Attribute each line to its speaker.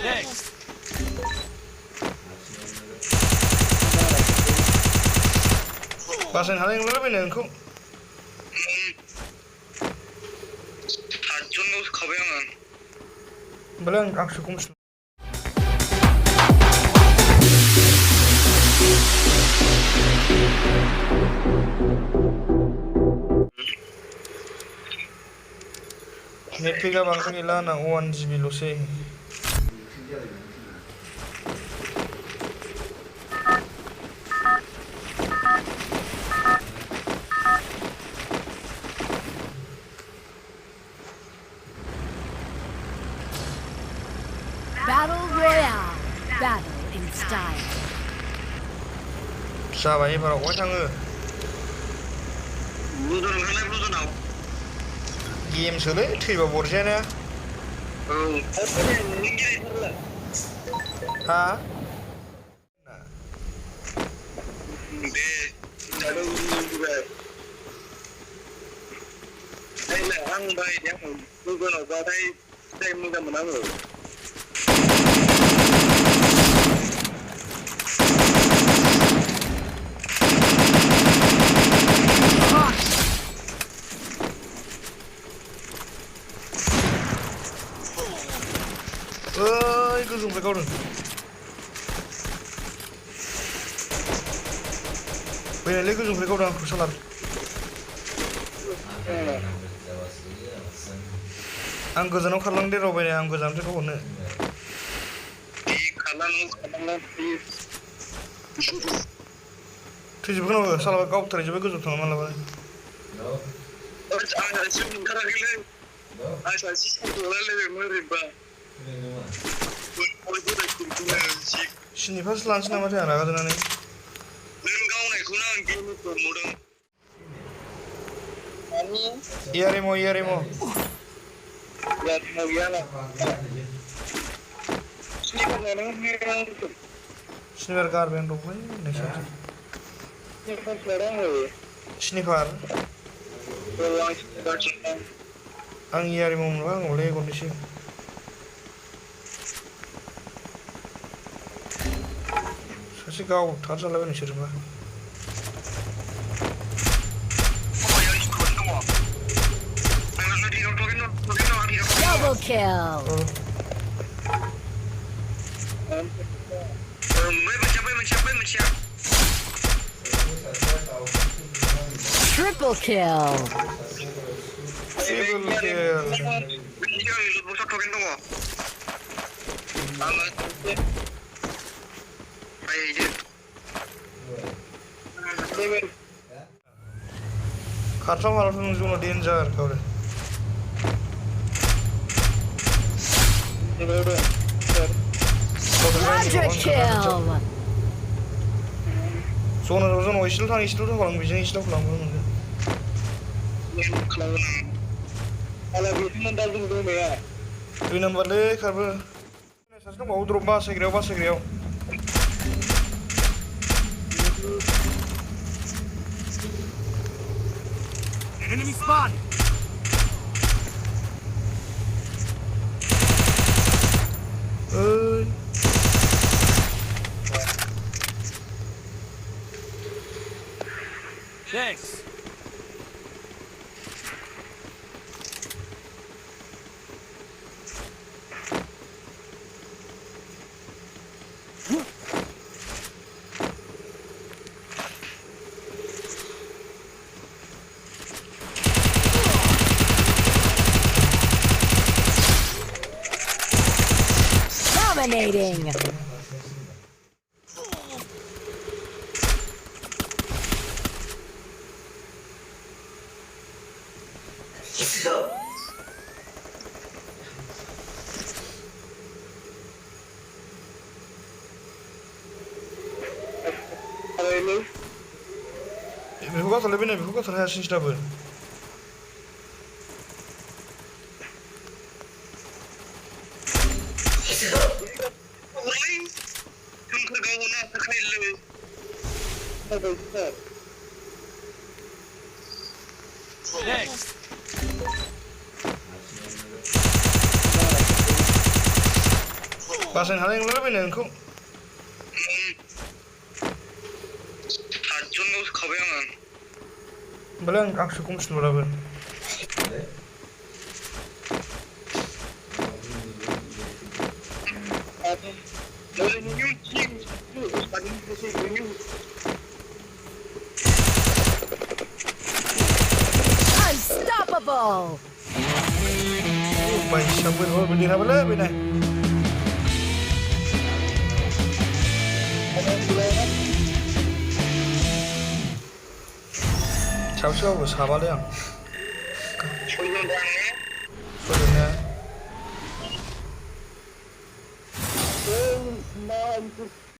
Speaker 1: Next.
Speaker 2: Pasen haling lebih nih aku. Belum aku kumus. Net piga bangsa gila na 1 GB lo sih.
Speaker 3: Battle Royale. Battle in style.
Speaker 2: Siapa ini para orang ngeh? Game sudah, tiba borjanya. Hah? Ikut zoom kau dong. Weh, lagi zoom kau dong, salah. Anggo jangan kalang deh, Robin. Anggo jangan kau nih. Tujuh bukan, salah kau terus juga zoom sama malah. Sini pas lunch nama dia anak ada nih. Iya remo. Sniper car band rupanya nih. Sniper. Ang iya remo nggak boleh kondisi. Sih kau thasa lagi nih sirma.
Speaker 3: Double kill. Triple kill.
Speaker 2: Kacau malah nunggu danger kau deh.
Speaker 3: Quadra kill.
Speaker 2: Zona istilah kalau bisa istilah pulang. Ini nomor deh karena saya mau drop bahasa Inggris.
Speaker 1: Enemy spotted. Thanks.
Speaker 3: Dominating.
Speaker 2: Buka terlihat sini sudah ber.
Speaker 1: Next.
Speaker 2: Basahin haling lebih nih kok.
Speaker 4: Hajun lu kabayangan.
Speaker 2: Belang aku sukum seluruh.
Speaker 3: Unstoppable.
Speaker 2: Baik, sambil hol berdiri apa lebih nih? Siapa sahabat yang? Soalnya.